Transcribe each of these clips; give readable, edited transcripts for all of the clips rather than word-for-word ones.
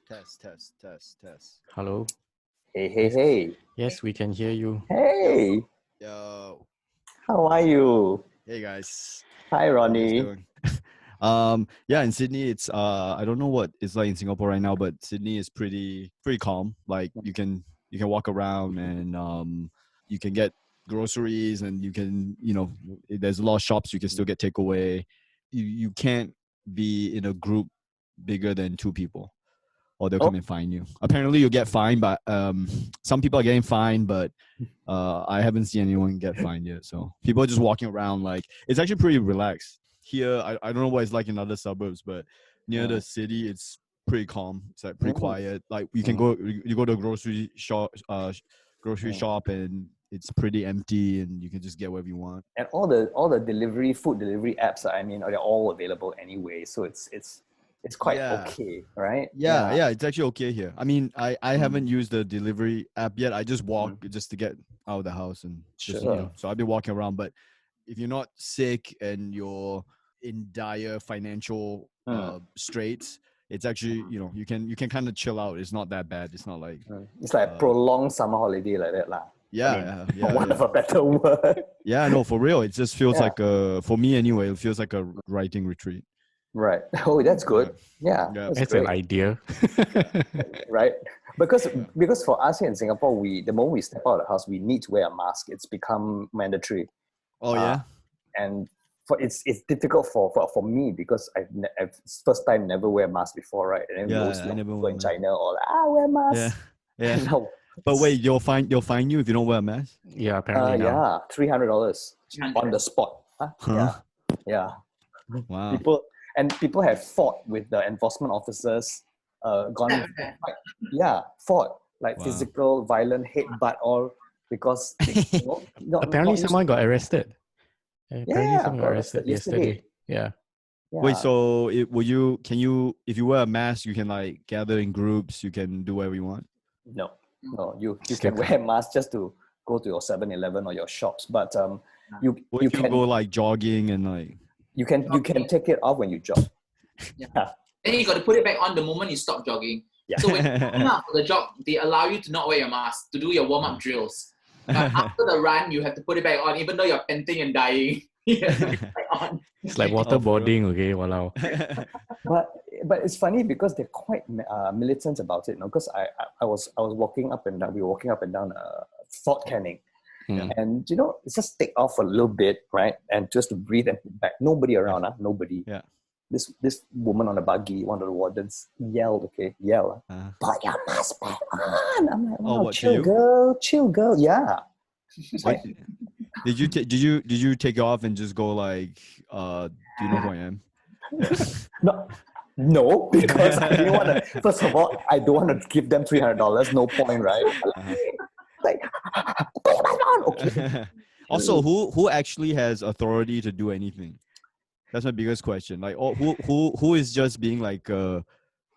Test, test, test, test. Hello. Hey. Yes, we can hear you. Hey, Yo. how are you? Hey guys. Hi, How you guys Ronny. doing? Yeah, in Sydney it's I don't know what it's like in Singapore right now, but Sydney is pretty calm. Like you can walk around and you can get groceries and you can, there's a lot of shops you can still get takeaway. You can't be in a group bigger than 2 people, or they'll come and fine you. Apparently you get fined, but some people are getting fined, but I haven't seen anyone get fined yet. So people are just walking around like it's actually pretty relaxed. Here, I don't know what it's like in other suburbs, but near the city, it's pretty calm. It's like pretty quiet. Like you can go to a grocery shop, and it's pretty empty, and you can just get whatever you want. And all the food delivery apps, they're all available anyway. So it's quite okay, right? Yeah, it's actually okay here. I mean, I haven't used the delivery app yet. I just walk just to get out of the house and just, so I've been walking around. But if you're not sick and you're in dire financial straits, it's actually, you can kind of chill out. It's not that bad. It's not like it's like a prolonged summer holiday like that lah. Yeah. For want of a better word. Yeah, no, for real. It just feels like for me anyway, it feels like a writing retreat. Right. Oh, that's good. Yeah. That's an idea. Right. Because for us here in Singapore, the moment we step out of the house, we need to wear a mask. It's become mandatory. Oh yeah. And it's difficult for me because I've first time never wear a mask before, right? And then most people in China all wear masks. Yeah. No. But wait, they'll fine you if you don't wear a mask? Yeah, apparently now. Yeah, $300 on the spot. Huh? Yeah. Wow. People have fought with the enforcement officers, fought like physical, violent, headbutt all because apparently someone got arrested. Apparently someone got arrested yesterday. Yeah. Wait, so if you wear a mask, you can like gather in groups, you can do whatever you want? No, you can wear a mask just to go to your 7-Eleven or your shops, but you can go like jogging and like you can take it off when you jog. Yeah. Then you got to put it back on the moment you stop jogging. Yeah. So when you come out for the jog, they allow you to not wear your mask to do your warm-up drills. But after the run, you have to put it back on, even though you're panting and dying. It's like waterboarding, okay? Wow. But it's funny because they're quite militant about it, because I was walking up and down. We were walking up and down Fort Canning, and it's just take off a little bit, right, and just to breathe and put back. Nobody around, nobody. Yeah. This woman on a buggy, one of the wardens, yelled, put your mask back on. I'm like, what, chill girl, yeah. Like, did you take it off and just go like, do you know who I am? No, because I didn't want to. First of all, I don't want to give them $300. No point, right? Like, put your mask on. Okay. Also, who actually has authority to do anything? That's my biggest question. Like, who is just being like a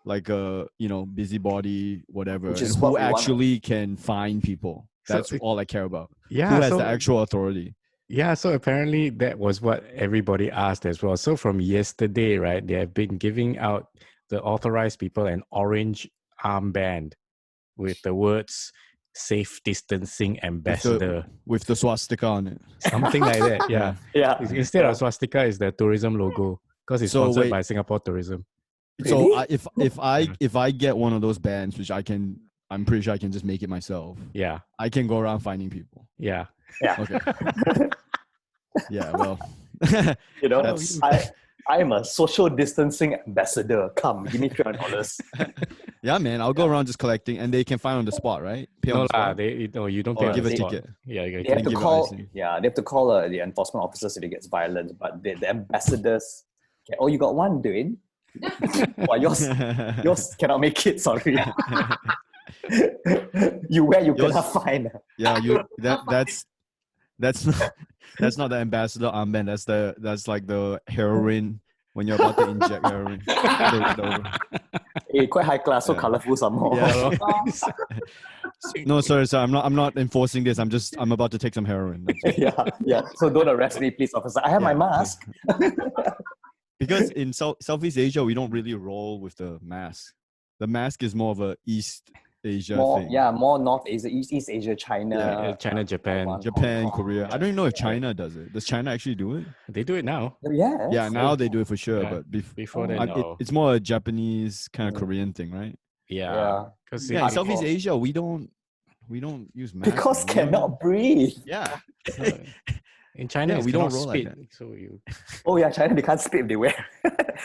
busybody, whatever, Which is who actually can fine people? That's all I care about. Yeah, who has the actual authority? Yeah, so apparently that was what everybody asked as well. So from yesterday, right, they have been giving out the authorized people an orange armband with the words "Safe Distancing Ambassador" with the swastika on it. Something like that. Yeah. Yeah. Instead of swastika, is the tourism logo because it's sponsored by Singapore Tourism. So if I get one of those bands, which I'm pretty sure I can just make it myself. Yeah. I can go around finding people. Yeah. Okay. Yeah. Well. I am a social distancing ambassador. Come, give me $300. Yeah, man. I'll go around just collecting, and they can find on the spot, right? Pay on the spot. You don't pay on give the a spot. ticket. Yeah, they have to call. Yeah, they have to call the enforcement officers if it gets violent. But the ambassadors. Oh, you got one, Dwayne? Well, yours cannot make it. Sorry. You cannot find. Yeah, that's not the ambassador armband. That's like the heroin when you're about to inject heroin. Quite high class, so colorful some more. Yeah. No, sorry. I'm not enforcing this. I'm about to take some heroin. Yeah. So don't arrest me, please, officer. I have my mask. Because in Southeast Asia, we don't really roll with the mask. the mask is more of a East Asia more thing. more North Asia, East Asia, China, Yeah, China, Japan. Taiwan, Japan, Hong Kong, Korea. I don't even know if China does it. Does China actually do it? They do it now. Yes. Yeah, now they do it for sure. Yeah. But Before that, Oh. no. it's more a Japanese kind of Korean thing, right? Yeah. Because Yeah, in Southeast Asia, we don't use masks. Because man. We don't cannot breathe. Yeah. in China, Yeah, it's we don't cannot roll like spit. that. So you. Oh yeah, China they can't spit if they wear.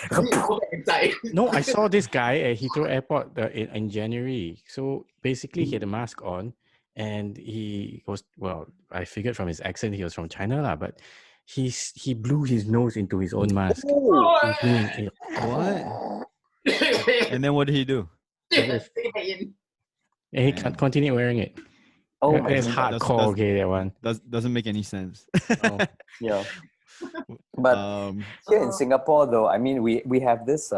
Go back inside. No, I saw this guy at Heathrow Airport in January. So basically, he had a mask on, and he was I figured from his accent he was from China lah. But he blew his nose into his own mask. Oh. He blew in. What? And then what did he do? And he can't continue wearing it. Oh, It's hardcore. Okay, that one. Doesn't make any sense. Oh. Yeah. But here in Singapore, though, I mean, we have this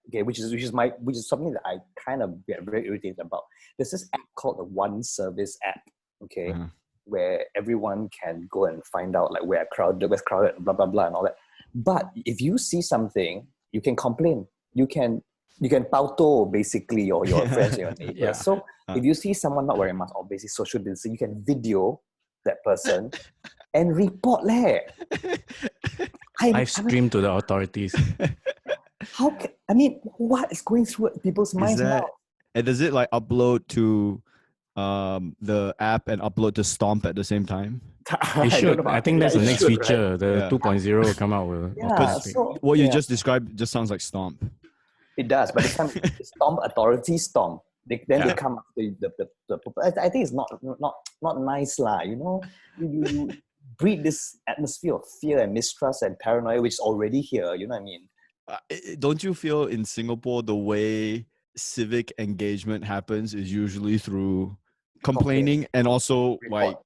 which is something that I kind of get very irritated about. There's this app called the OneService app, okay, where everyone can go and find out like where's crowded, and blah blah blah and all that. But if you see something, you can complain. You can Bao Toh basically, or your friends or your neighbors. Yeah. So if you see someone not wearing a mask or basically social distancing, you can video that person and report there. I scream to the authorities. What is going through people's minds now? And does it like upload to the app and upload to Stomp at the same time? It should. I think that's the next feature. Right? The 2.0 will come out with. What you just described just sounds like Stomp. It does, but this time Stomp authority Stomp. They come up with the I think it's not nice lah. You know, you breed this atmosphere of fear and mistrust and paranoia, which is already here. You know what I mean? Don't you feel in Singapore the way civic engagement happens is usually through complaining and also like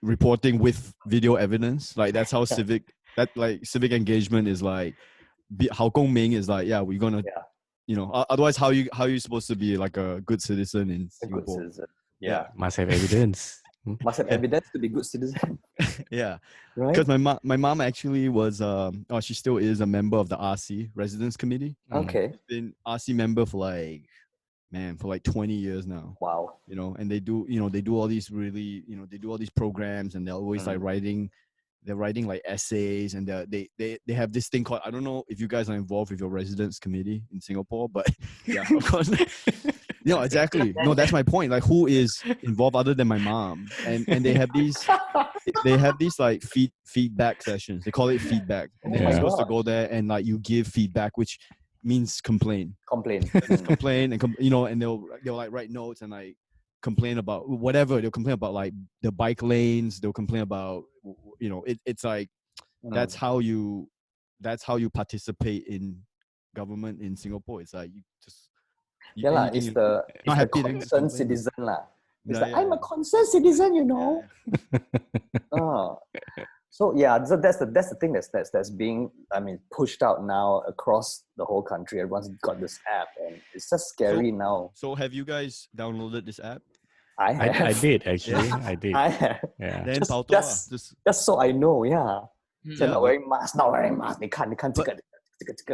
reporting with video evidence? Like that's how civic engagement is like. 好公民 is like we're gonna. You know, otherwise, how you supposed to be like a good citizen in Singapore? Good citizen. Yeah. Must have evidence. Must have evidence to be good citizen. Yeah, right. Because my mom actually was she still is a member of the RC Residence Committee. Okay. Been RC member for like 20 years now. Wow. You know, and they do all these really they do all these programs and they're always like writing. They're writing like essays and they have this thing called, I don't know if you guys are involved with your residence committee in Singapore, but yeah, of course. Exactly. No, that's my point. Like who is involved other than my mom? And they have these like feedback sessions. They call it feedback. And then you're supposed to go there and like you give feedback, which means complain. Complain. Complain and they'll like write notes and like complain about whatever. They'll complain about like the bike lanes. They'll complain about it's like that's how you participate in government in Singapore. It's like you just it's the concerned citizen lah. It's I'm a concerned citizen, you know. So that's the thing that's being pushed out now across the whole country. Everyone's got this app and it's just scary now. So have you guys downloaded this app? I did actually. I did. I have. Yeah. Then just so I know, So not wearing mask. They can't.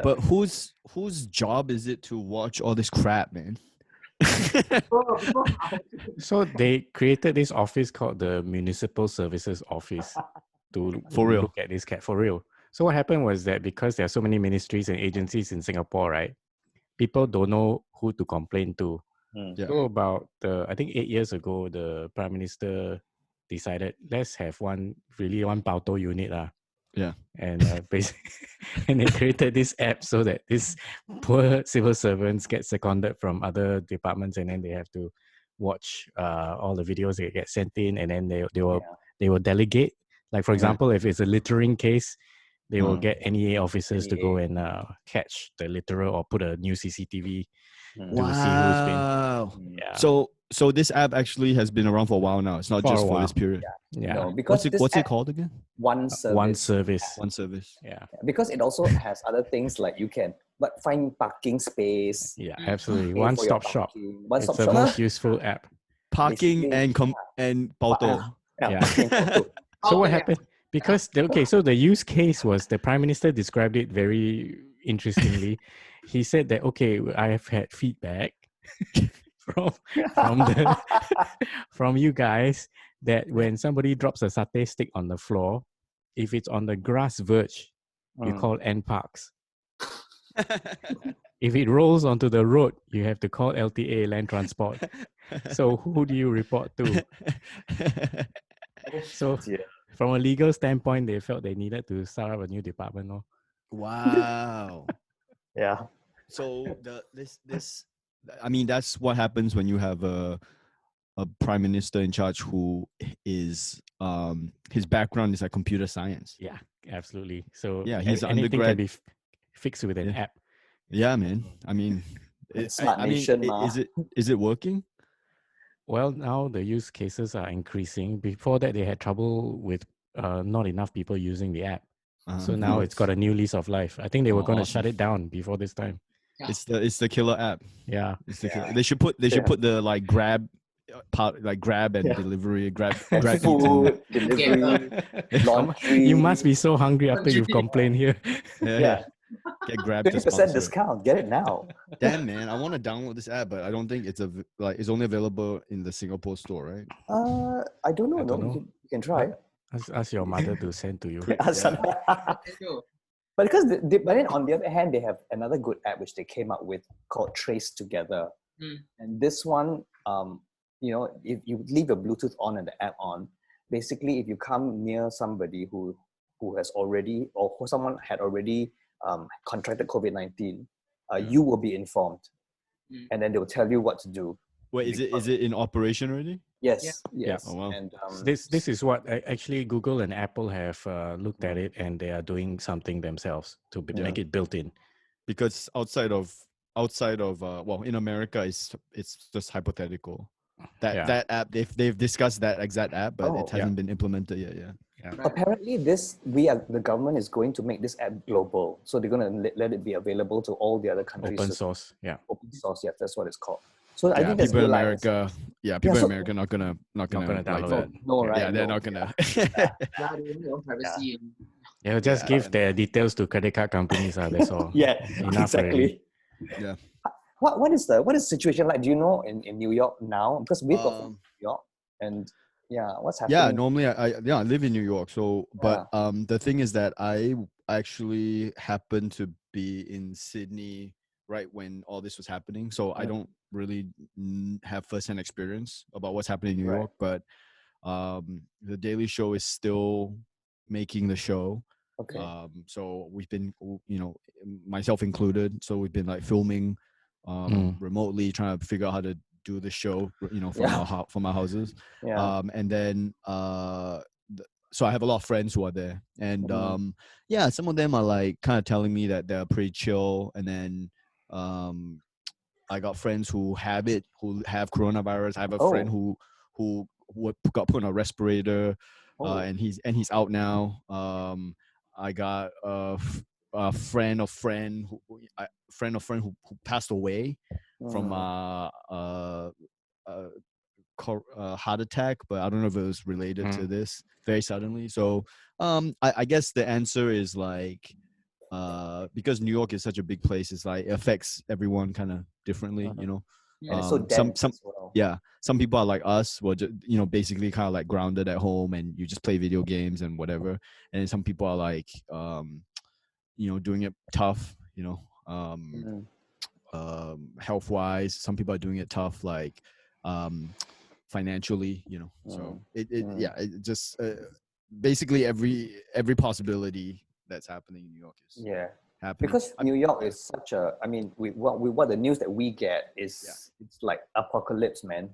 But whose job is it to watch all this crap, man? So they created this office called the Municipal Services Office to look at this cat for real. So what happened was that because there are so many ministries and agencies in Singapore, right? People don't know who to complain to. So about I think 8 years ago, the Prime Minister decided let's have one Bao Toh unit lah. Yeah. And basically, and they created this app so that these poor civil servants get seconded from other departments, and then they have to watch all the videos that get sent in, and then they will delegate. Like for example, if it's a littering case, they will get NEA officers to go and catch the litterer or put a new CCTV to see who's been. Yeah. So this app actually has been around for a while now. It's not just for this period. Yeah. No, because what's it called again? OneService. OneService. Yeah. Because it also has other things like you can find parking space. Yeah, absolutely. One-stop shop. One-stop shop. It's the most useful app. Parking and Bao Toh. Yeah. So what happened? Because so the use case was the Prime Minister described it very interestingly. He said that I have had feedback from from you guys that when somebody drops a satay stick on the floor, if it's on the grass verge, you call NParks. If it rolls onto the road, you have to call LTA, Land Transport. So who do you report to? So from a legal standpoint, they felt they needed to start up a new department. No? Wow. Yeah. So I mean, that's what happens when you have a prime minister in charge who is his background is like computer science. Yeah, absolutely. So yeah, he's an anything undergrad. can be fixed with an app. Yeah, man. I mean, Smart nation, is it working? Well, now the use cases are increasing. Before that, they had trouble with not enough people using the app. So now it's got a new lease of life. I think they were going to shut it down before this time. Yeah. It's the killer app. Yeah, it's the killer. They should put the like grab part, like grab and delivery, grab food delivery, laundry. You must be so hungry after you've complained here. Yeah. Get Grab 20% discount. Get it now. Damn, man, I want to download this app, but I don't think it's only available in the Singapore store, right? I don't know. You can try. Ask your mother to send to you. But because but then on the other hand, they have another good app which they came up with called Trace Together, and this one, if you leave your Bluetooth on and the app on, basically, if you come near somebody who has already or who someone had already contracted COVID-19, you will be informed, and then they will tell you what to do. Wait, is it in operation already? Yes. Yeah. Oh, wow. And this is what actually Google and Apple have looked at it, and they are doing something themselves to make it built in. Because outside of in America, it's just hypothetical. That app, they've discussed that exact app, but it hasn't been implemented yet. Yeah. Apparently, the government is going to make this app global, so they're going to let it be available to all the other countries. Open source, Open source, that's what it's called. So I think people in America, people in America not gonna download that. No, right? Yeah, they're not gonna. Privacy. Yeah, just give their details to credit card companies. That's all. Exactly. Yeah. What is the situation like? Do you know in New York now? Because we've got from New York, and what's happening? Yeah, normally I live in New York. So, but the thing is that I actually happened to be in Sydney right when all this was happening. So I don't really have firsthand experience about what's happening in New York. But the Daily Show is still making the show. Okay. So we've been, myself included. So we've been like filming remotely, trying to figure out how to do the show, from our houses. And then so I have a lot of friends who are there, and some of them are like kind of telling me that they're pretty chill, and then I got friends who have coronavirus. I have a friend who got put on a respirator, and he's out now. I got a friend of friend who passed away from heart attack, but I don't know if it was related to this very suddenly. So I guess the answer is like because New York is such a big place, it's like it affects everyone kind of differently, And it's so dense as well. Some people are like us, well, just, basically kind of like grounded at home and you just play video games and whatever. And some people are like doing it tough, health wise. Some people are doing it tough, like financially, so it just basically every possibility that's happening in New York is happening. Because New York is such a, I mean, what the news that we get is it's like apocalypse, man.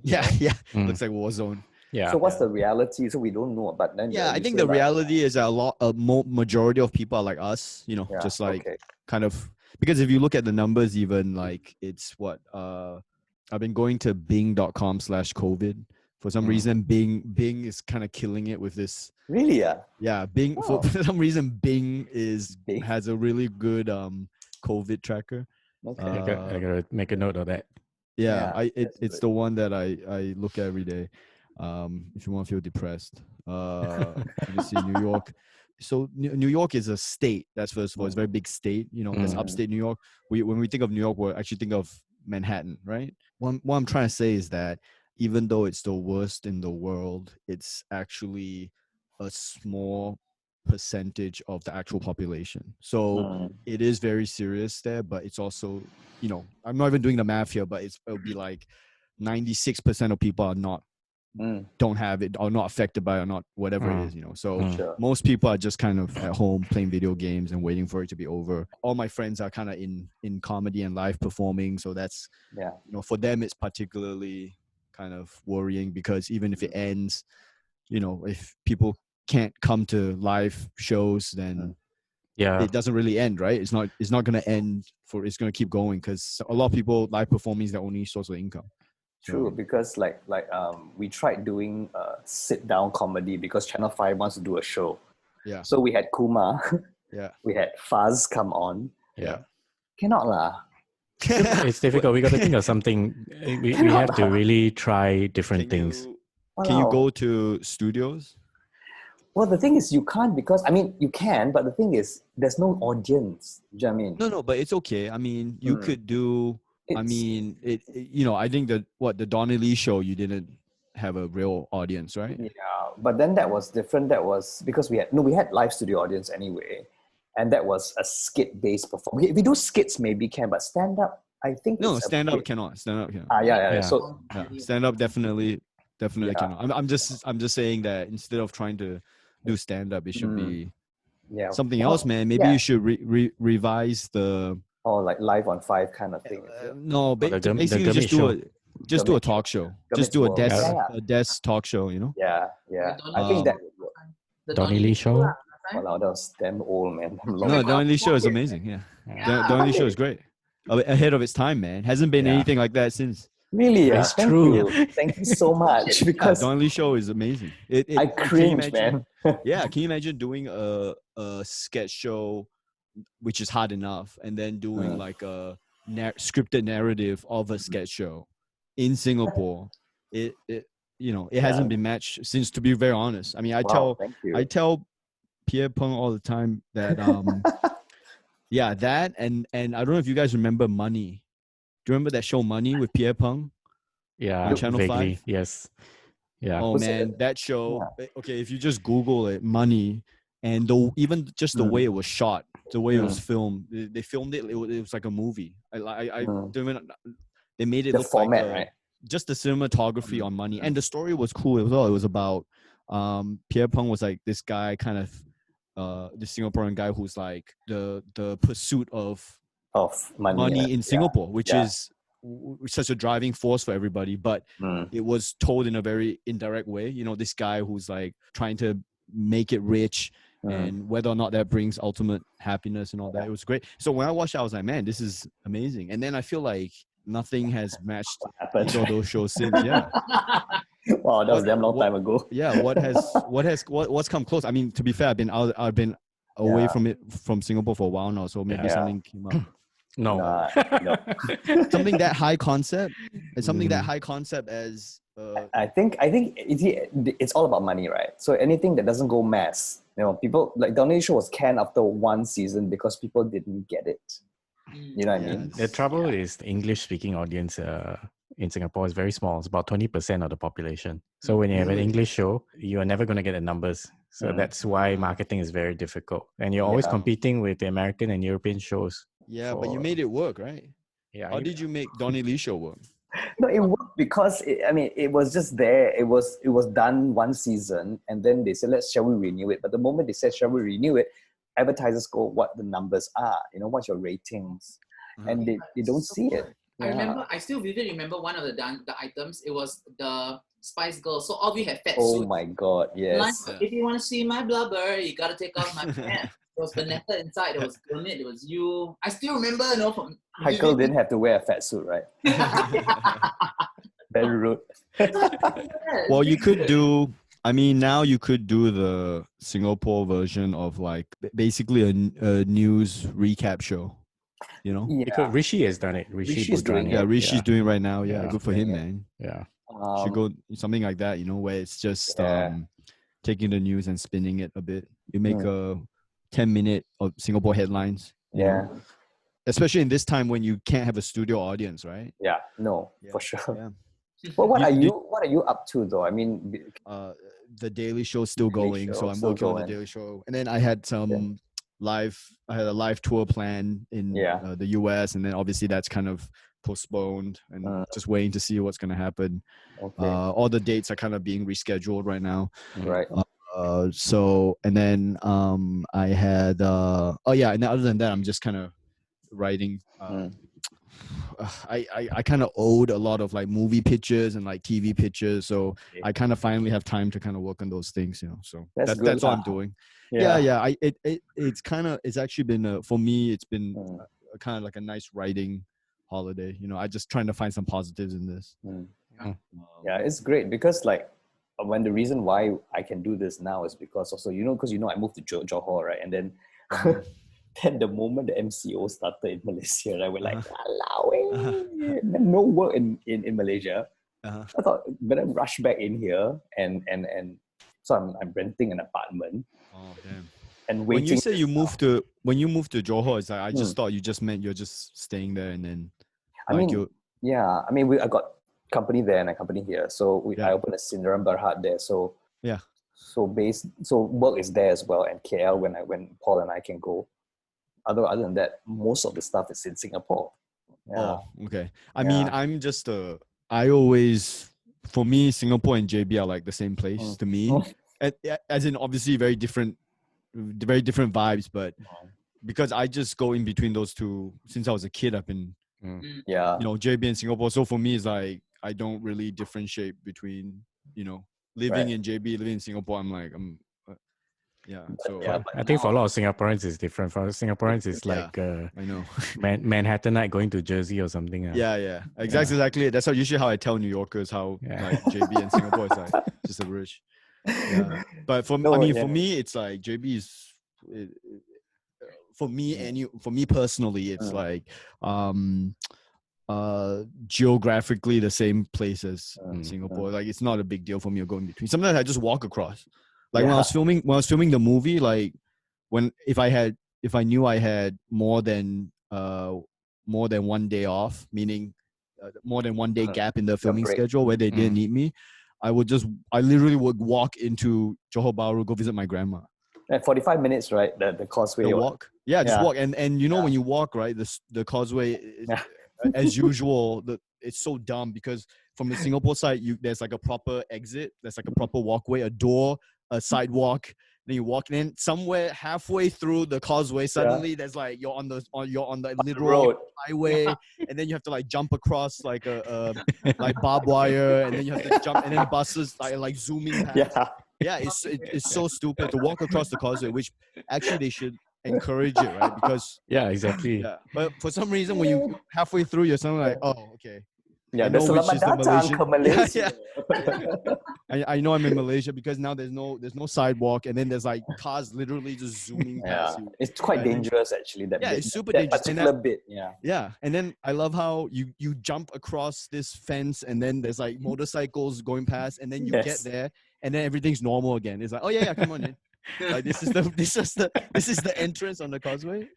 Looks like war zone. So what's the reality? So we don't know. But then I think the reality is a majority of people are like us, just like kind of, because if you look at the numbers, even like it's what I've been going to bing.com/COVID. For some reason, Bing is kind of killing it with this. Really? Yeah, Bing. For some reason, Bing has a really good COVID tracker. Okay. I gotta make a note of that. It's the one that I look at every day. If you want to feel depressed, let me see, New York. So New York is a state. That's first of all. It's a very big state. There's upstate New York. When we think of New York, we actually think of Manhattan, right? What I'm trying to say is that even though it's the worst in the world, it's actually a small percentage of the actual population. So it is very serious there, but it's also, I'm not even doing the math here, but it'll be like 96% of people are not don't have it, or not affected by it, or not whatever it is, So Sure. most people are just kind of at home playing video games and waiting for it to be over. All my friends are kind of in comedy and live performing, so that's for them it's particularly kind of worrying, because even if it ends, if people can't come to live shows, then it doesn't really end, right? It's not going to end it's going to keep going, because a lot of people, live performing is their only source of income. True, because we tried doing sit down comedy because Channel 5 wants to do a show. Yeah. So we had Kumar. Yeah. We had Faz come on. Yeah. Cannot lah. It's difficult. We got to think of something. We have to really try different things. Can you go to studios? Well, the thing is, you can't, because you can, but the thing is, there's no audience. Do you know what I mean? No, but it's okay. I mean, you could do. I think that the Donny Lee show, you didn't have a real audience, right? Yeah, but then that was different. That was because we had live studio audience anyway, and that was a skit based performance. If we do skits, maybe can, but stand up, I think no, stand up cannot. Stand up cannot. Yeah. So stand up definitely cannot. I'm just saying that instead of trying to do stand up, it should be something else, man. Maybe you should revise the. Or like live on 5 kind of thing. No, basically just do a talk show. Just do a desk talk show, Yeah. I think that would work. The Donny Lee show? Wow, that was damn old, man. No, Donny Lee show is amazing. Yeah. Donny Lee show is great. Ahead of its time, man. Hasn't been anything like that since. Really? It's Thank true. you. Thank you so much. Because Donny Lee show is amazing. I cringe, man. Yeah, can you imagine doing a sketch show, which is hard enough, and then doing like a scripted narrative of a sketch show in Singapore? It hasn't been matched since, to be very honest. I mean, I tell Pierre Peng all the time that that and I don't know if you guys remember Money. Do you remember that show Money with Pierre Peng? Yeah, on Channel 5? Yes. Yeah. Oh man, that show. Okay, if you just Google it, Money, and even just the way it was shot, the way it was filmed, they filmed it. It was like a movie. They made it the look format, like right? Just the cinematography on Money, and the story was cool as well. It was about Pierre Peng was like this guy, kind of this Singaporean guy who's like the pursuit of money in Singapore, which is such a driving force for everybody. But it was told in a very indirect way. This guy who's like trying to make it rich, and whether or not that brings ultimate happiness and all that. It was great. So when I watched it, I was like, man, this is amazing. And then I feel like nothing has matched either of those shows since. Yeah. Wow, that was a damn long time ago. Yeah. What's come close? I mean, to be fair, I've been away from Singapore for a while now, so maybe something came up. No. Something that high concept, and something that high concept as. I think it's all about money, right? So anything that doesn't go mass, people like Donny Show was canned after one season because people didn't get it. You know what I mean? The trouble is the English-speaking audience in Singapore is very small. It's about 20% of the population. So when you have an English show, you are never going to get the numbers. So that's why marketing is very difficult. And you're always competing with the American and European shows. Yeah, but you made it work, right? Yeah. How did you make Donny Lee show work? No, it worked because it was just there. It was done one season, and then they said, shall we renew it? But the moment they said, shall we renew it, advertisers go, what the numbers are, what's your ratings, and they don't see it. I still vividly remember one of the items. It was the Spice Girls. So all we had fat Oh suits. my God, yes. Like, if you want to see my blubber, you gotta take off my pants. There was Vanessa inside. There was Gurmit. There was you. I still remember, from Michael didn't have to wear a fat suit, right? Very rude. Well, you could do. I mean, now you could do the Singapore version of like basically a news recap show. Yeah. Rishi has done it. Rishi's doing it. Yeah, Rishi's doing it right now. Yeah, good for him, man. Yeah. Should go something like that, where it's just taking the news and spinning it a bit. You make a 10-minute of Singapore headlines. Yeah. especially in this time when you can't have a studio audience, right? Yeah, no, Yeah, for sure. Yeah. Well, what You- are you up to though? I mean, The Daily Show's still Daily going, Show so I'm still working on the going. Daily Show, and then I had some I had a live tour plan in Yeah. the US, and then obviously that's kind of postponed, and just waiting to see what's gonna happen. Okay. All the dates are kind of being rescheduled right now. Right. So and then I had and other than that, I'm just kind of writing. I kind of owed a lot of like movie pitches and like TV pitches, so Okay. I kind of finally have time to kind of work on those things, So That's good that's what lah. I'm doing. Yeah. It's actually been for me. It's been kind of like a nice writing holiday. I just trying to find some positives in this. Yeah, it's great because like when the reason why I can do this now is because also because I moved to Johor, right, and then then the moment the MCO started in Malaysia, right, we're like, allowing no work in Malaysia. I thought better rush back in here and so I'm renting an apartment. Oh damn! And When you waiting. say you moved to Johor, it's like I just thought you just meant you're just staying there and then. I mean, I got company there and a company here, so I opened a Sindaram Berhad there. So yeah. So work is there as well, and KL when Paul and I can go. Other than that, most of the stuff is in Singapore. Yeah. Oh, okay. I mean, I'm just for me, Singapore and JB are like the same place to me. As in, obviously, very different vibes, but because I just go in between those two since I was a kid. I've been, JB and Singapore. So for me, it's like I don't really differentiate between, living in JB, living in Singapore. So I think for a lot of Singaporeans it's different. For Singaporeans it's like I know Manhattanite going to Jersey or something. Yeah. Exactly. That's usually how I tell New Yorkers how like JB and Singapore is like just a bridge. Yeah. But for me, it's like JB is for me personally, it's like geographically the same place as Singapore. Like it's not a big deal for me to go in between. Sometimes I just walk across. Like when I was filming the movie, like if I knew I had more than 1 day off, meaning more than 1 day gap in the filming schedule where they didn't need me, I literally would walk into Johor Bahru, go visit my grandma. And 45 minutes, right? The causeway. The walk. Yeah, just walk. And when you walk, right, the causeway, as usual, it's so dumb because from the Singapore side, there's like a proper exit, there's like a proper walkway, a door, a sidewalk. Then you walk in somewhere halfway through the causeway. Suddenly, there's like you're on the literal road highway, and then you have to like jump across like a like barbed wire, and then you have to jump, and then buses like zooming past. Yeah, it's so stupid to walk across the causeway, which actually they should encourage it, right? Because exactly. Yeah, but for some reason, when you halfway through, you're something like, oh, okay. Yeah, there's Selamat Datang ke Malaysia. I know I'm in Malaysia because now there's no sidewalk, and then there's like cars literally just zooming past you. It's quite dangerous actually. It's super dangerous. Particular bit. Yeah, and then I love how you jump across this fence, and then there's like motorcycles going past, and then you get there, and then everything's normal again. It's like, oh yeah, come on in. Like this is the entrance on the causeway.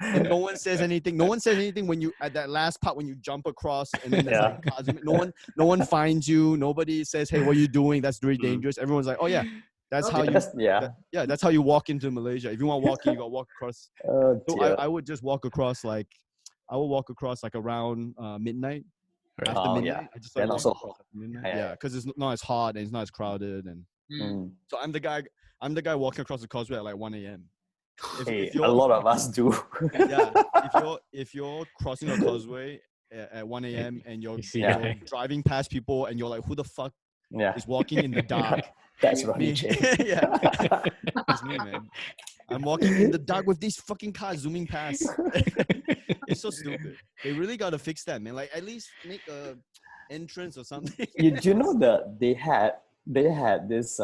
And no one says anything. No one says anything when you at that last part when you jump across and then there's like cars. No one finds you. Nobody says, "Hey, what are you doing? That's very dangerous." Everyone's like, "Oh yeah, that's how you." That's how you walk into Malaysia. If you want walking, you got to walk across. So I would just walk across like around midnight. After midnight, I just like walk across after midnight. Yeah, because it's not as hot and it's not as crowded, and so I'm the guy walking across the causeway at like 1 a.m. If a lot of us do. If you're crossing the causeway at 1 a.m. and you're driving past people and you're like, who the fuck is walking in the dark? That's Ronny Chieng. It's me, man. I'm walking in the dark with these fucking cars zooming past. It's so stupid. They really gotta fix that, man. Like at least make a entrance or something. You know that they had this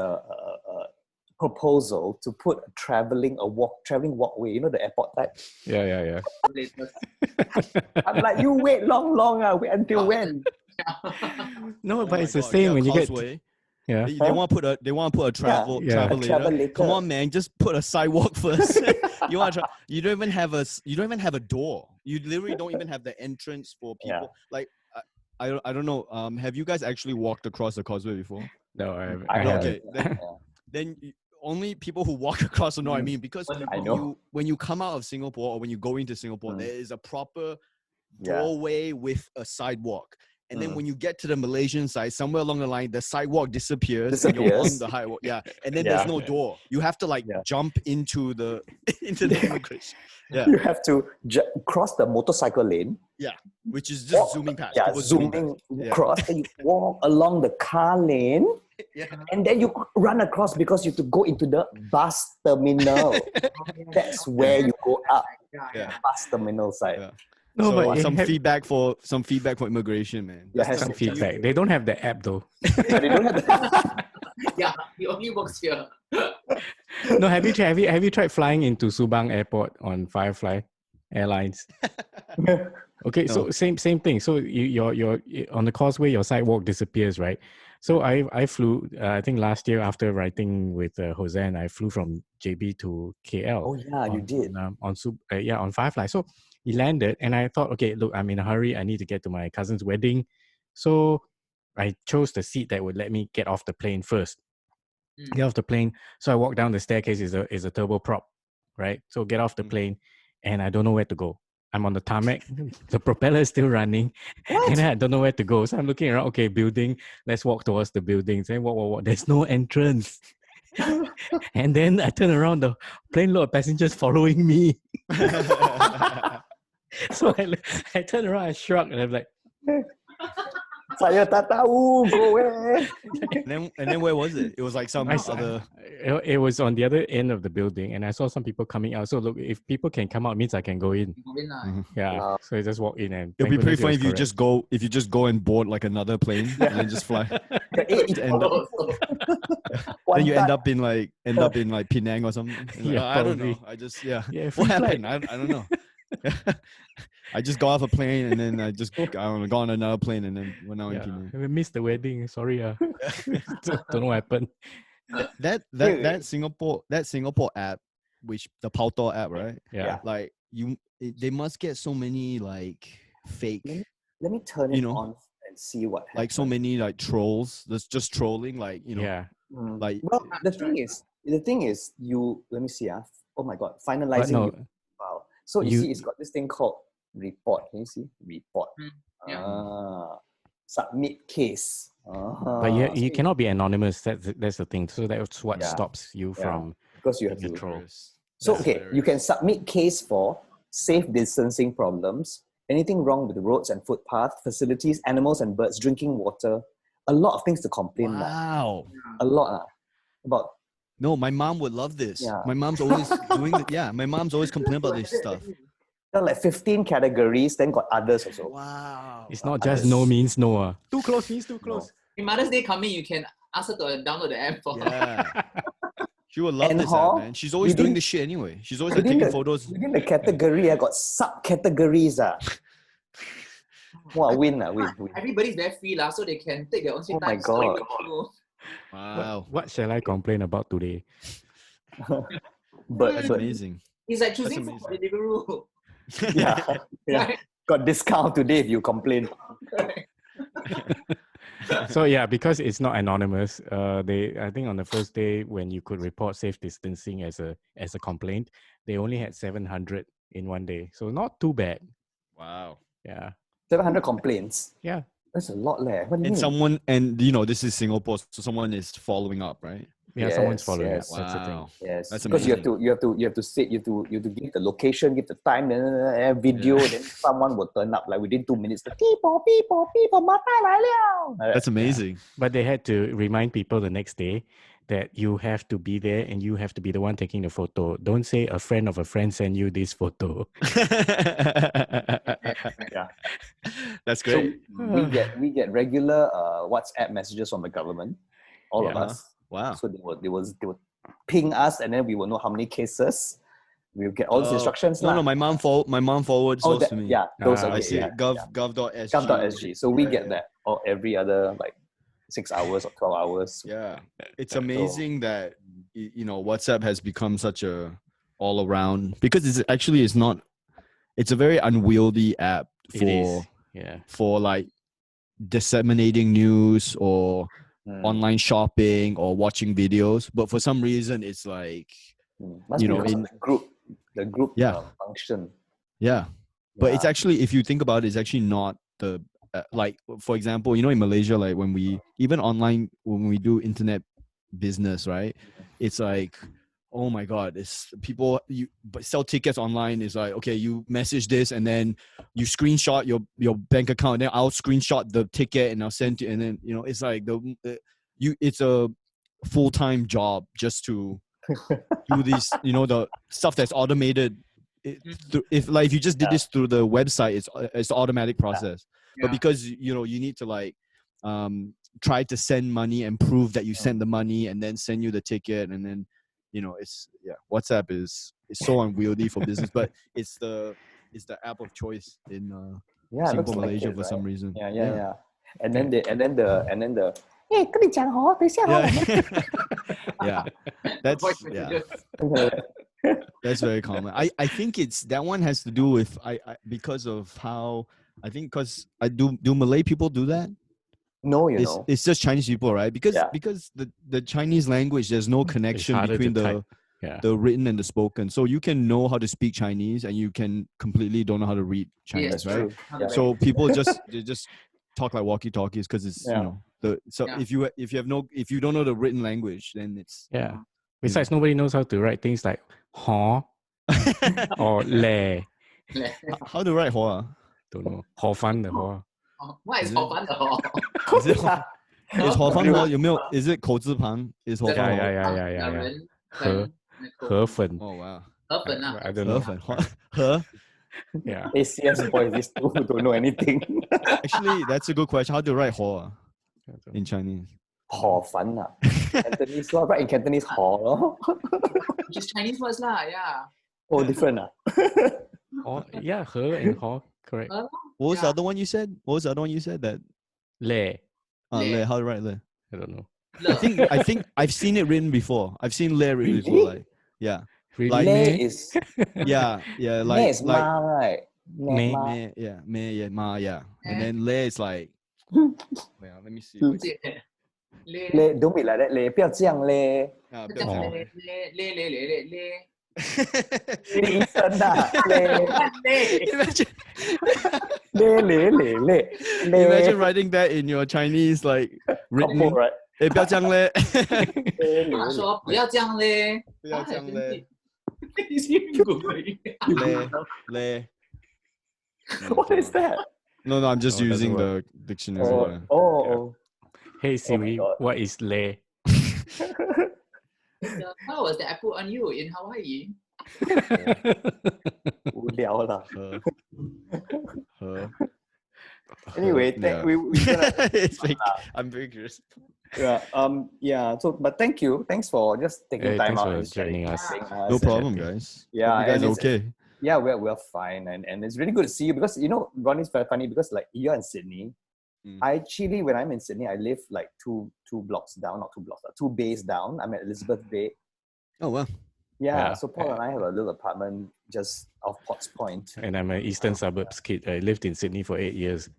proposal to put a traveling walkway, you know, the airport type. Yeah. I'm like, you wait long, wait until when? No, but it's the same when you get. They want to put a travel later. Come on, man, just put a sidewalk first. You don't even have a door. You literally don't even have the entrance for people. Yeah. Like, I don't know. Have you guys actually walked across the causeway before? No, I I have. haven't. Okay, then only people who walk across will know what I mean, because I know. when you come out of Singapore or when you go into Singapore, there is a proper doorway with a sidewalk. And then when you get to the Malaysian side, somewhere along the line, the sidewalk disappears. And you're on the highway. Yeah. And then there's no door. You have to like jump into the immigration. Yeah. You have to cross the motorcycle lane. Yeah. Which is just zooming past. Yeah, People zooming past. across. Then you walk along the car lane. Yeah. And then you run across because you have to go into the bus terminal. That's where you go up. Bus terminal side. Yeah. No, So but some feedback for immigration, man. Yeah, some feedback. They don't have the app though. They don't have the Yeah, it only works here. No, have you tried flying into Subang Airport on Firefly Airlines? Okay, so same thing. So you're on the causeway, your sidewalk disappears, right? So I flew. I think last year after writing with Hosein, I flew from JB to KL. Oh yeah, you did. On Firefly. So he landed, and I thought, okay, look, I'm in a hurry. I need to get to my cousin's wedding, so I chose the seat that would let me get off the plane first. Get off the plane. So I walk down the staircase. Is a turboprop, right? So get off the plane, and I don't know where to go. I'm on the tarmac. The propeller is still running, and I don't know where to go. So I'm looking around. Okay, building. Let's walk towards the buildings. And what? There's no entrance. And then I turn around. The plane load of passengers following me. So I turn around. I shrug, and I'm like, Saya tak tahu, go away. And then where was it? It was like some other. It was on the other end of the building, and I saw some people coming out. So look, if people can come out, means I can go in. Yeah. So I just walk in, and it'll be pretty funny if you just go and board like another plane and then just fly. Then you end up in like Penang or something. Like, I don't know. I just what happened? I don't know. I just got off a plane and then I got on another plane and then went out in Penang. I missed the wedding. Sorry, don't know what happened. That Singapore app, which the Bao Toh app, right? Yeah. Like they must get so many like fake. Let me turn it on and see what happens. Like so many like trolls. That's just trolling. Like like. Well, the thing is, you. Let me see. Oh my God, finalizing. Wow. So you see, it's got this thing called report. Can you see? Report. Submit case. But you cannot be anonymous. That's the thing. So that's what stops you from, because you have to troll. So you can submit case for safe distancing problems, anything wrong with the roads and footpath, facilities, animals and birds, drinking water. A lot of things to complain about. Wow. A lot about. No, my mom would love this. Yeah. My mom's always doing it. Yeah, my mom's always complaining about this stuff. There are like 15 categories, then got others also. Wow. It's not just no means no. Too close means too close. In Mother's Day coming, you can ask her to download the app for her. She would love this app, man. She's always doing this shit anyway. She's always like, taking photos. Within the category, I got subcategories. Win. Everybody's very free, so they can take their own sweet time. Oh my God. Wow. What shall I complain about today? That's amazing. It's like choosing food for Deliveroo. Yeah. Got discount today if you complain. So because it's not anonymous, I think on the first day when you could report safe distancing as a complaint, they only had 700 in one day. So not too bad. Wow. Yeah. 700 complaints. Yeah. That's a lot leh. What do you mean? Someone, this is Singapore, so someone is following up, right? Yeah, someone's following up. Wow. That's the thing. Yes, that's because amazing. you have to say you have to give the location, give the time, and video. Then someone will turn up like within 2 minutes. People, matai lai liao. That's amazing. Yeah. But they had to remind people the next day that you have to be there and you have to be the one taking the photo. Don't say a friend of a friend sent you this photo. Yeah, that's great. So we get regular WhatsApp messages from the government, all of us. Wow. So they will ping us, and then we will know how many cases. We'll get all these instructions. No, my mom forwards those to me. Yeah, those are I see it. Gov.sg. Gov.sg. So we get that every other 6 hours or 12 hours. Yeah, it's amazing that WhatsApp has become such a all around, because it's not it's a very unwieldy app It is. for Yeah. for like disseminating news or online shopping or watching videos. But for some reason, it's like Must you be know, because in of the group Yeah. function. yeah. But it's Yeah. actually, if you think about it, it's actually not the like, for example, you know, in Malaysia, like when we even online, when we do internet business, right? It's like, oh my God, it's people but sell tickets online is like, okay, you message this and then you screenshot your bank account, and then I'll screenshot the ticket and I'll send you, and then you know, it's like it's a full-time job just to do these, you know, the stuff that's automated. If you just did this through the website, it's an automatic process. But because you know, you need to like try to send money and prove that you send the money and then send you the ticket, and then you know, it's WhatsApp is so unwieldy for business, but it's the app of choice in it looks Singapore, like Malaysia it, for right? some reason. Yeah. And then the 哎，跟你讲哦，等一下哦， Yeah. That's that's very common. I think it's that one has to do with because of how I think, because do Malay people do that? No, you It's know. it's just Chinese people, right? Because the Chinese language, there's no connection harder between to the written and the spoken. So you can know how to speak Chinese and you can completely don't know how to read Chinese, right? Yeah. So people they just talk like walkie-talkies because it's you know if you don't know the written language, then it's Besides, nobody knows how to write things like "hor" or "le." How to write Hoa? Don't know. 好烦的 hor. What is 好烦的 hor? Is it is 好烦 Hoa 有没有 is it 口字旁 is 好烦 Yeah. 河粉. Oh wow. 河粉啊 I don't 河 know. 粉 河 Yeah. ACS boys, these two who don't know anything. Actually, that's a good question. How to write Hoa in Chinese? 好烦啊 Cantonese, so right in Cantonese, 好 咯 Which is Chinese words lah, yeah. Oh, different ah. Yeah, 河 and hor, correct. What was the other one you said? What was the other one you said? That Le. le. How to write le? I don't know. I think I've seen it written before. I've seen le written before. Really? Like Really? Like- Le is yeah, Le is ma, right? me, Ma. ma, and then le is like. Wait, let me see. Le, don't be like that. Le, 不要这样嘞。Ah, 这样咧医生啊，嘞 Imagine 嘞 Imagine writing that in your Chinese, like written. Combo, right? 不要这样嘞。他说不要这样咧，不要这样嘞。你是用古语。le. What is that? No, I'm just No, it using doesn't the dictionary. Oh. Hey Siri, God. what is le? The flowers that I put on you in Hawaii. 无聊啦。Her. Anyway, Yeah. we gonna, It's like, I'm very curious. So, but thanks for just taking Hey, time thanks out for and joining us. No problem, guys. Yeah, Hope you guys and are it's- okay. Yeah, we're fine, and it's really good to see you because you know Ronnie's very funny because like you're in Sydney. I actually, when I'm in Sydney, I live like two blocks down, not 2 blocks, 2 bays down. I'm at Elizabeth Bay. Oh wow. Yeah. So Paul and I have a little apartment just off Potts Point. And I'm an eastern suburbs kid. I lived in Sydney for 8 years.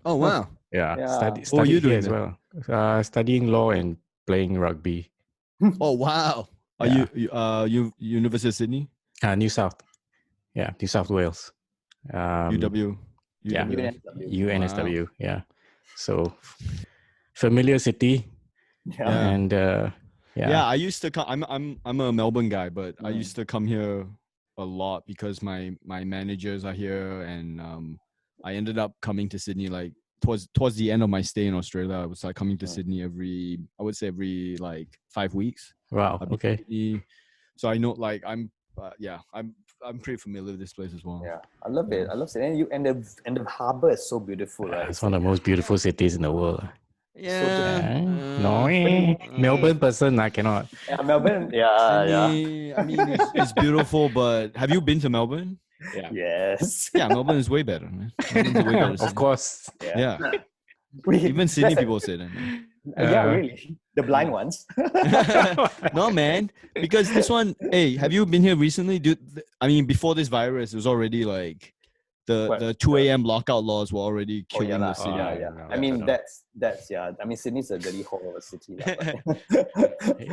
Oh wow. Yeah. Yeah. Studied What were you here doing as well. Studying law and playing rugby. Oh wow. Are you University of Sydney? New South. Yeah, New South Wales. UW. Yeah. UNSW. UNSW. Yeah. So familiar city. Yeah. And Yeah, I used to come. I'm a Melbourne guy, but I used to come here a lot because my managers are here, and I ended up coming to Sydney like towards the end of my stay in Australia. I was like coming to Sydney every like 5 weeks. Wow. I'd be Okay. in Sydney. So I know, like I'm pretty familiar with this place as well. Yeah, I love it. I love it. And the harbour is so beautiful, right? It's one of the most beautiful cities in the world. No, uh, Melbourne person, I cannot. Yeah, Melbourne. Yeah. Sydney, I mean, it's beautiful, but have you been to Melbourne? Yeah. Yes. Yeah, Melbourne is way better, man. Melbourne's way better Of city. course. Yeah. Even Sydney people say that. Man. Yeah, really. The blind ones. No, man, because this one. Hey, have you been here recently? Dude, I mean, before this virus, it was already like the 2 a.m. lockout laws were already Oh, killing yeah, the lah. city. Yeah. no, I mean, no. that's yeah. I mean, Sydney's a dirty hole of a city. Lah,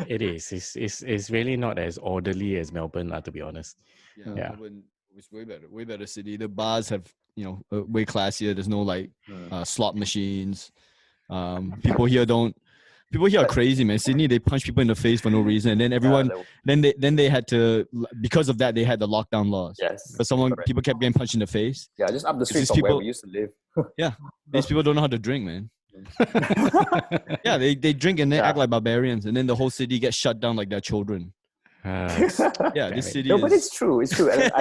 It is. It's really not as orderly as Melbourne, to be honest. Yeah, Yeah. Melbourne was way better city. The bars have, way classier. There's no like slot machines. People here are crazy, man. Sydney, they punch people in the face for no reason, and then everyone, then they had to, because of that, they had the lockdown laws. Yes. Because people kept getting punched in the face. Yeah, just up the street these from where people- we used to live. Yeah, these people don't know how to drink, man. Yeah, they drink and they act like barbarians, and then the whole city gets shut down like their children. Yeah, Damn this it. city No, but is. it's true. It's true. And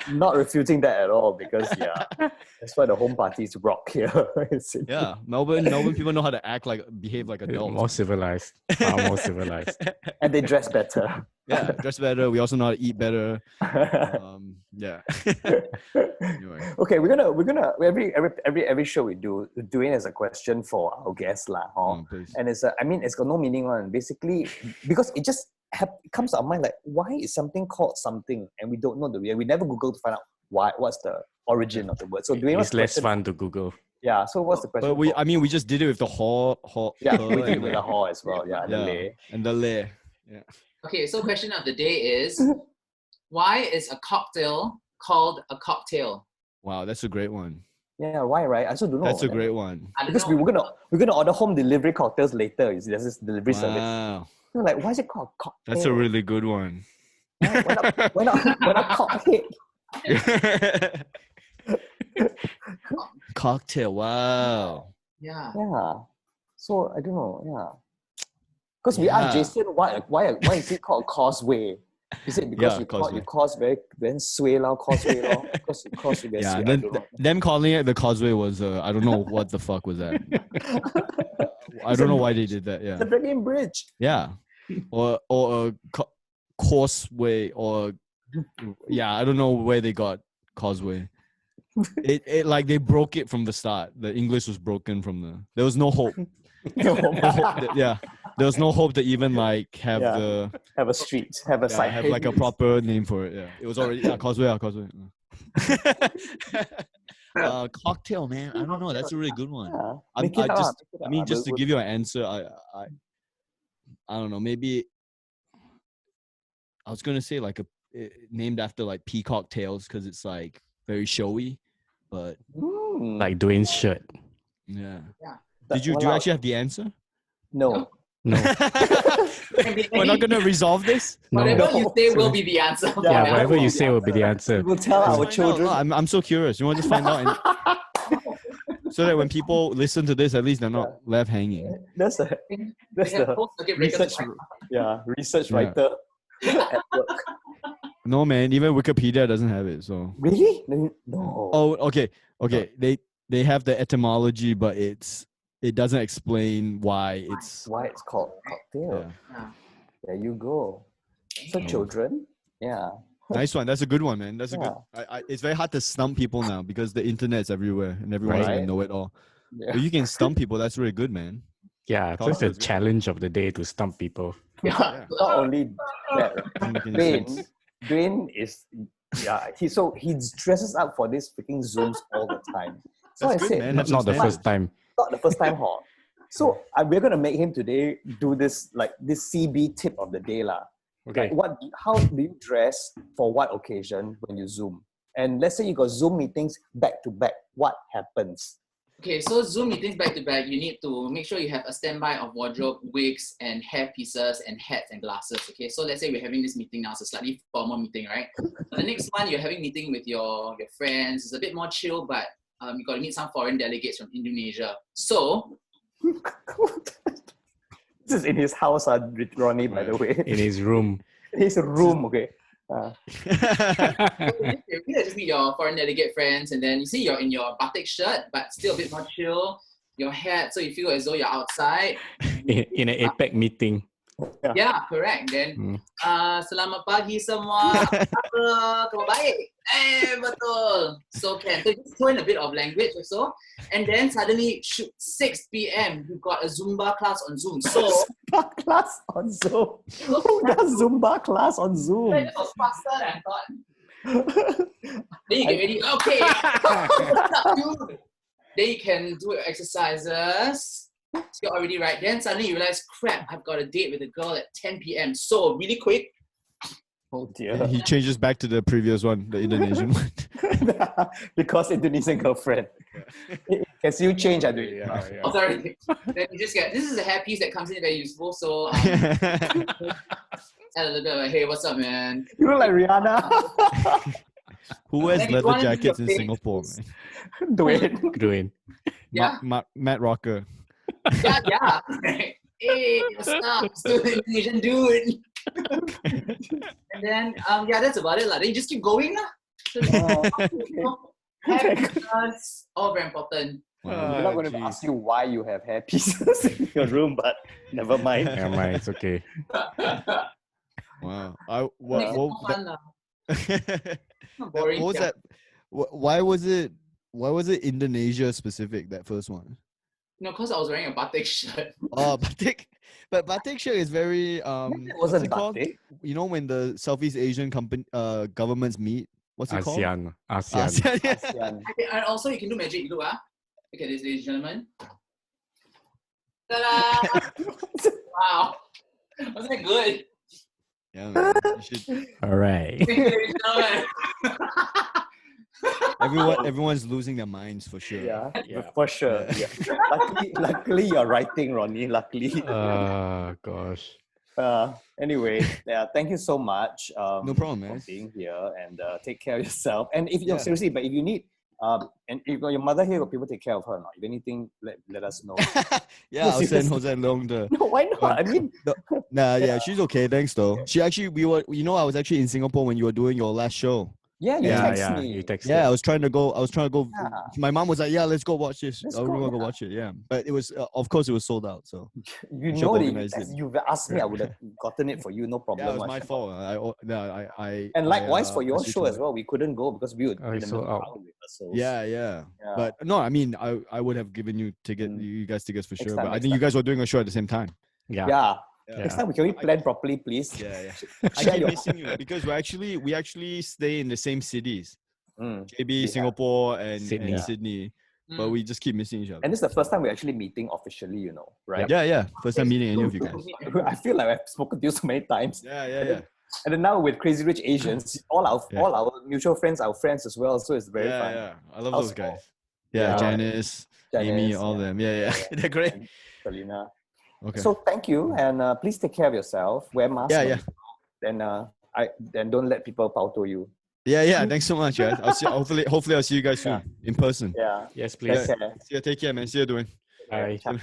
I'm not refuting that at all because that's why the home parties rock here. in Sydney. Yeah, Melbourne people know how to behave like adults. More civilized. Far more civilized. And they dress better. Yeah, dress better. We also know how to eat better. Yeah. Anyway. Okay, we're gonna every show we do, Dwayne has a question for our guests lah. Please. And it's got no meaning one. Basically, because it just it comes to our mind like, why is something called something and we don't know the real? We never Google to find out what's the origin of the word. So Dwayne, It's less fun to Google. Yeah. So what's the question? But we just did it with the hall. Yeah, we did it with the hall as well. Yeah, and the lay. And the lay. Yeah. Okay, so question of the day is, why is a cocktail called a cocktail? Wow, that's a great one. Yeah, why, right? I also don't know. That's a great one. I don't Because know. we're gonna order home delivery cocktails later. You see, there's this delivery service. Wow, We're like, why is it called cocktail? that's a really good one. Why not cocktail? Cocktail. Wow. Yeah. Yeah. So I don't know. Yeah. Because we asked Jason why is it called causeway? Is it because you cause very then sway lao causeway lao? Because you cause very Yeah. sway. Then them calling it the causeway was I don't know what the fuck was that. I don't know why they did that. Yeah. The freaking bridge. Yeah. Or a causeway or I don't know where they got causeway. It like they broke it from the start. The English was broken from there was no hope. Yeah. There was no hope to even like have have a street, have a site, have like a proper name for it. Yeah. It was already causeway. Cocktail, man. I don't know. That's a really good one. Yeah. Just to give you an answer, I don't know. Maybe I was gonna say like named after like peacock tails because it's like very showy, but Like Dwayne's shirt. yeah. That- Do you actually have the answer? No. No. We're not gonna resolve this. Whatever No. you say will be the answer. Yeah, whatever you say will be the answer. We'll tell our Find out. children. No, I'm so curious. You want to just find out, so that when people listen to this, at least they're not left hanging. That's the research writer at work. No, man. Even Wikipedia doesn't have it. So Really? No. oh, okay. They have the etymology, but it doesn't explain why it's. Why it's called cocktail. Yeah. There you go. So children, Nice one. That's a good one, man. That's a good. It's very hard to stump people now because the internet's everywhere and everyone's gonna know it all. Yeah. But you can stump people. That's really good, man. Yeah, so it's a challenge of the day to stump people. Not only that, Making sense. Dwayne is he dresses up for these freaking Zooms all the time. So That's I good, said, man. Not the first time. not the first time, huh? So we're gonna make him today do this CB tip of the day, lah. Okay. Like how do you dress for what occasion when you Zoom? And let's say you got Zoom meetings back to back. What happens? Okay, so Zoom meetings back to back, you need to make sure you have a standby of wardrobe, wigs, and hair pieces, and hats and glasses. Okay, so let's say we're having this meeting now. It's a slightly formal meeting, right? The next one, you're having meeting with your friends. It's a bit more chill, but you got to meet some foreign delegates from Indonesia. So This is in his house, Ronny, by the way. In his room. In his room, okay. you just meet your foreign delegate friends, and then you see you're in your batik shirt, but still a bit more chill. Your hat, so you feel as though you're outside. In an APEC meeting. Yeah, correct. Then, selamat pagi semua. Apa kabar baik? Betul. So just throw in a bit of language also. And then suddenly, 6 p.m., you got a Zumba class on Zoom. So, Zumba class on Zoom. Who does Zumba class on Zoom? it was faster than I thought. Then you get ready. Okay. Dude. Then you can do your exercises. So you're already right. Then suddenly you realize, crap, I've got a date with a girl at 10 p.m. So really quick. Oh dear. He changes back to the previous one, the Indonesian one. Because Indonesian girlfriend. Can see you change, I do. Oh, sorry. Then you just get, this is a hairpiece that comes in very useful. So add a little bit of, hey, what's up, man? You look like Rihanna. Who wears Then you leather wanna do jackets your in face. Singapore, man? Dwayne. Yeah. Matt Rocker. Yeah. Hey, what's up? Still an Indonesian dude. And then, that's about it. Then you just keep going. So, hair pieces, all very important. We're not going to ask you why you have hair pieces in your room, but never mind. Never mind, it's okay. Wow. Makes it more fun, lah. Not boring. What was that? Why was it Indonesia specific, that first one? No, because I was wearing a batik shirt. Oh, batik. But batik shirt is very It what's wasn't it called? batik. You know, when the Southeast Asian governments meet, what's it called? ASEAN. ASEAN. Yeah. ASEAN. And also, you can do magic. Look, look at this, ladies and gentlemen. Ta-da! Wow. Wasn't that good? Yeah, man. You should, All right. Ladies and gentlemen. everyone's losing their minds for sure. Yeah, for sure. Yeah. Luckily, you're writing, Ronny. Luckily. Gosh. Anyway, thank you so much. No problem, man. For being here, and take care of yourself. And if you're Yeah. seriously, but if you need, and if your mother here, will people take care of her or not? If anything, let us know. Yeah, I'll send Jose along the. No, why not? I mean, Yeah, she's okay. Thanks though. She actually, I was actually in Singapore when you were doing your last show. yeah, you text me. You texted. Yeah, I was trying to go. Yeah. My mom was like, "Yeah, let's go watch this. Let's I really go, want to go yeah. watch it." Yeah, but it was, of course, it was sold out. So You should know, organize that it. if you've asked me, I would have gotten it for you, no problem. yeah, it was my whatsoever. fault. I And likewise for your asked you show to- as well, we couldn't go because we were Oh, in it's the sold middle of out. our rehearsals. Yeah. But no, I mean, I would have given you you guys tickets for Next sure. time, But I next think you time. guys were doing a show at the same time. Yeah. Yeah. Next time, can we plan properly, please? Yeah. I Share keep your- missing you because we actually stay in the same cities. Mm. JB, Yeah. Singapore, and Sydney. Sydney. Mm. But we just keep missing each other. And this is the first time we're actually meeting officially, right? Yeah. First time meeting any of you guys. I feel like I've spoken to you so many times. Yeah. And then now with Crazy Rich Asians, all our mutual friends, our friends as well. So it's very fun. Yeah. I love How's those guys. all? Yeah, Yeah. Janice, Amy, Janice, all yeah. them. Yeah. They're great. And Selena. Okay. So thank you, and please take care of yourself. Wear masks. Yeah. Then don't let people Bao Toh you. Yeah. Thanks so much, guys. I'll see. Hopefully, I'll see you guys soon in person. Yeah. Yes, Take please. care. Take care, man. See you, Dwayne. Bye. Ciao.